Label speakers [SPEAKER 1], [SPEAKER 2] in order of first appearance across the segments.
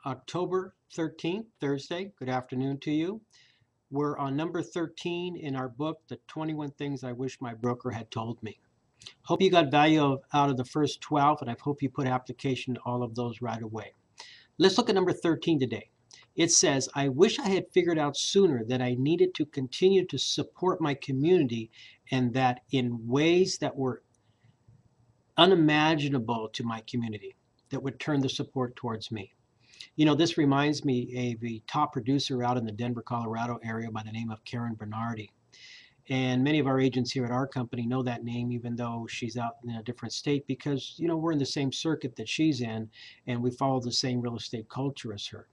[SPEAKER 1] October 13th, Thursday. Good afternoon to you. We're on number 13 in our book, The 21 Things I Wish My Broker Had Told Me. Hope you got value out of the first 12, and I hope you put application to all of those right away. Let's look at number 13 today. It says, I wish I had figured out sooner that I needed to continue to support my community and that in ways that were unimaginable to my community that would turn the support towards me. You know, this reminds me of a top producer out in the Denver, Colorado area by the name of Karen Bernardi. And many of our agents here at our company know that name, even though she's out in a different state, because, you know, we're in the same circuit that she's in and we follow the same real estate culture as her.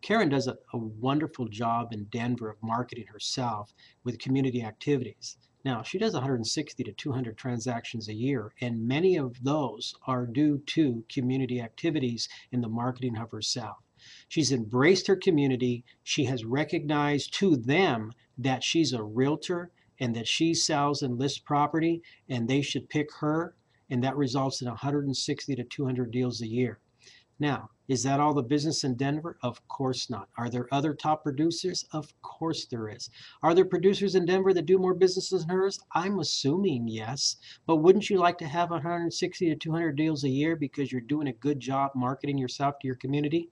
[SPEAKER 1] Karen does a wonderful job in Denver of marketing herself with community activities. Now, she does 160 to 200 transactions a year, and many of those are due to community activities in the marketing of herself. She's embraced her community. She has recognized to them that she's a realtor and that she sells and lists property, and they should pick her, and that results in 160 to 200 deals a year. Now, is that all the business in Denver? Of course not. Are there other top producers? Of course there is. Are there producers in Denver that do more business than hers? I'm assuming yes. But wouldn't you like to have 160 to 200 deals a year because you're doing a good job marketing yourself to your community?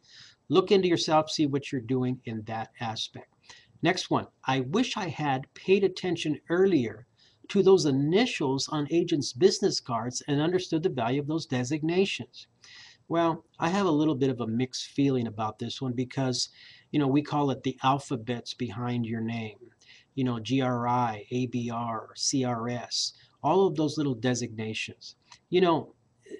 [SPEAKER 1] Look into yourself, see what you're doing in that aspect. Next one. I wish I had paid attention earlier to those initials on agents' business cards and understood the value of those designations. Well, I have a little bit of a mixed feeling about this one because, you know, we call it the alphabets behind your name. You know, GRI, ABR, CRS, all of those little designations. You know,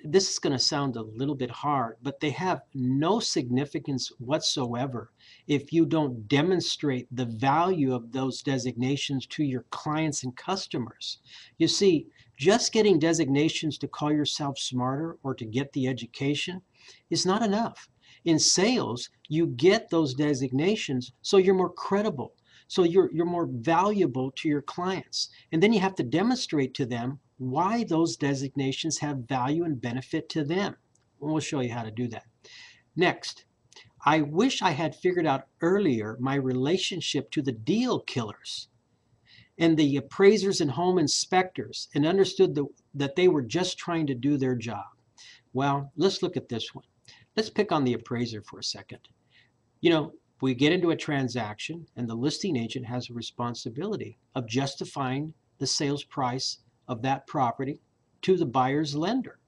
[SPEAKER 1] this is going to sound a little bit hard, but they have no significance whatsoever if you don't demonstrate the value of those designations to your clients and customers. You see, just getting designations to call yourself smarter or to get the education is not enough. In sales, you get those designations so you're more credible, so you're more valuable to your clients. And then you have to demonstrate to them why those designations have value and benefit to them. And we'll show you how to do that. Next, I wish I had figured out earlier my relationship to the deal killers and the appraisers and home inspectors and understood that they were just trying to do their job. Well, let's look at this one. Let's pick on the appraiser for a second. You know, we get into a transaction and the listing agent has a responsibility of justifying the sales price of that property to the buyer's lender.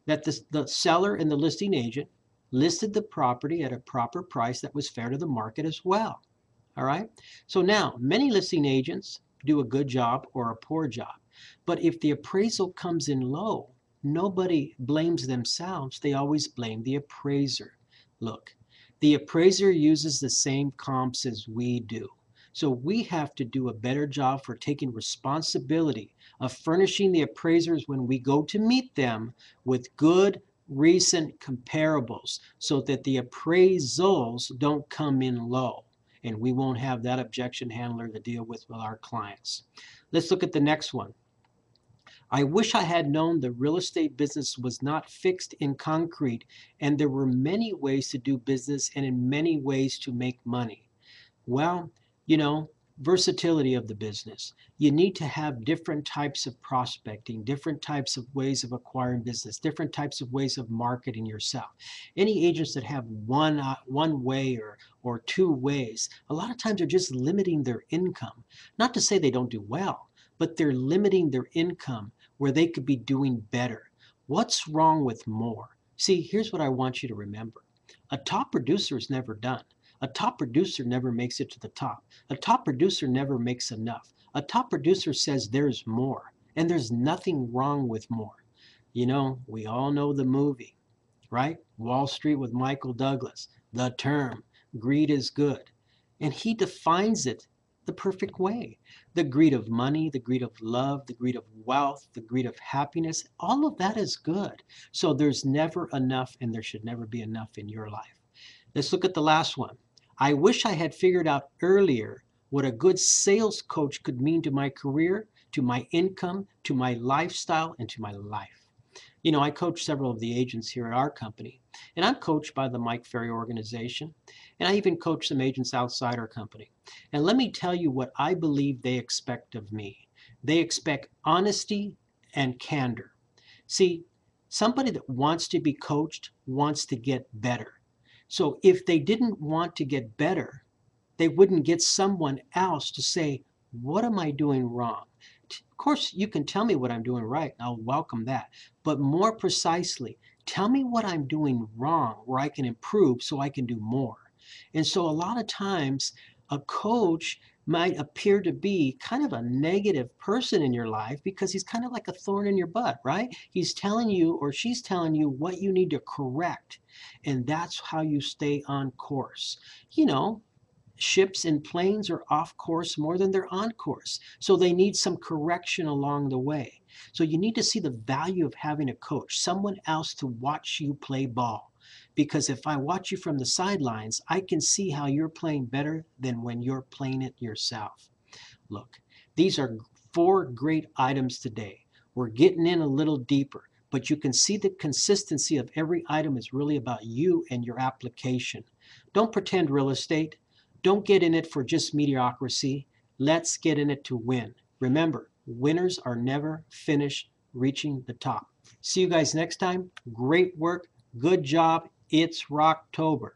[SPEAKER 1] That the seller and the listing agent listed the property at a proper price that was fair to the market as well. All right. So now many listing agents do a good job or a poor job. But if the appraisal comes in low, nobody blames themselves. They always blame the appraiser. Look, the appraiser uses the same comps as we do. So we have to do a better job for taking responsibility of furnishing the appraisers when we go to meet them with good recent comparables so that the appraisals don't come in low and we won't have that objection handler to deal with our clients. Let's look at the next one. I wish I had known the real estate business was not fixed in concrete and there were many ways to do business and in many ways to make money. Well, you know, versatility of the business. You need to have different types of prospecting, different types of ways of acquiring business, different types of ways of marketing yourself. Any agents that have one way or two ways, a lot of times they're just limiting their income. Not to say they don't do well, but they're limiting their income where they could be doing better. What's wrong with more? See, here's what I want you to remember. A top producer is never done. A top producer never makes it to the top. A top producer never makes enough. A top producer says there's more, and there's nothing wrong with more. You know, we all know the movie, right? Wall Street with Michael Douglas, the term, greed is good. And he defines it the perfect way. The greed of money, the greed of love, the greed of wealth, the greed of happiness, all of that is good. So there's never enough, and there should never be enough in your life. Let's look at the last one. I wish I had figured out earlier what a good sales coach could mean to my career, to my income, to my lifestyle, and to my life. You know, I coach several of the agents here at our company, and I'm coached by the Mike Ferry organization, and I even coach some agents outside our company. And let me tell you what I believe they expect of me. They expect honesty and candor. See, somebody that wants to be coached wants to get better. So if they didn't want to get better, they wouldn't get someone else to say, what am I doing wrong? Of course, you can tell me what I'm doing right, and I'll welcome that. But more precisely, tell me what I'm doing wrong where I can improve so I can do more. And so a lot of times, a coach might appear to be kind of a negative person in your life because he's kind of like a thorn in your butt, right? He's telling you or she's telling you what you need to correct. And that's how you stay on course. You know, ships and planes are off course more than they're on course. So they need some correction along the way. So you need to see the value of having a coach, someone else to watch you play ball. Because if I watch you from the sidelines, I can see how you're playing better than when you're playing it yourself. Look, these are 4 great items today. We're getting in a little deeper, but you can see the consistency of every item is really about you and your application. Don't pretend real estate. Don't get in it for just mediocrity. Let's get in it to win. Remember, winners are never finished reaching the top. See you guys next time. Great work. Good job. It's Rocktober.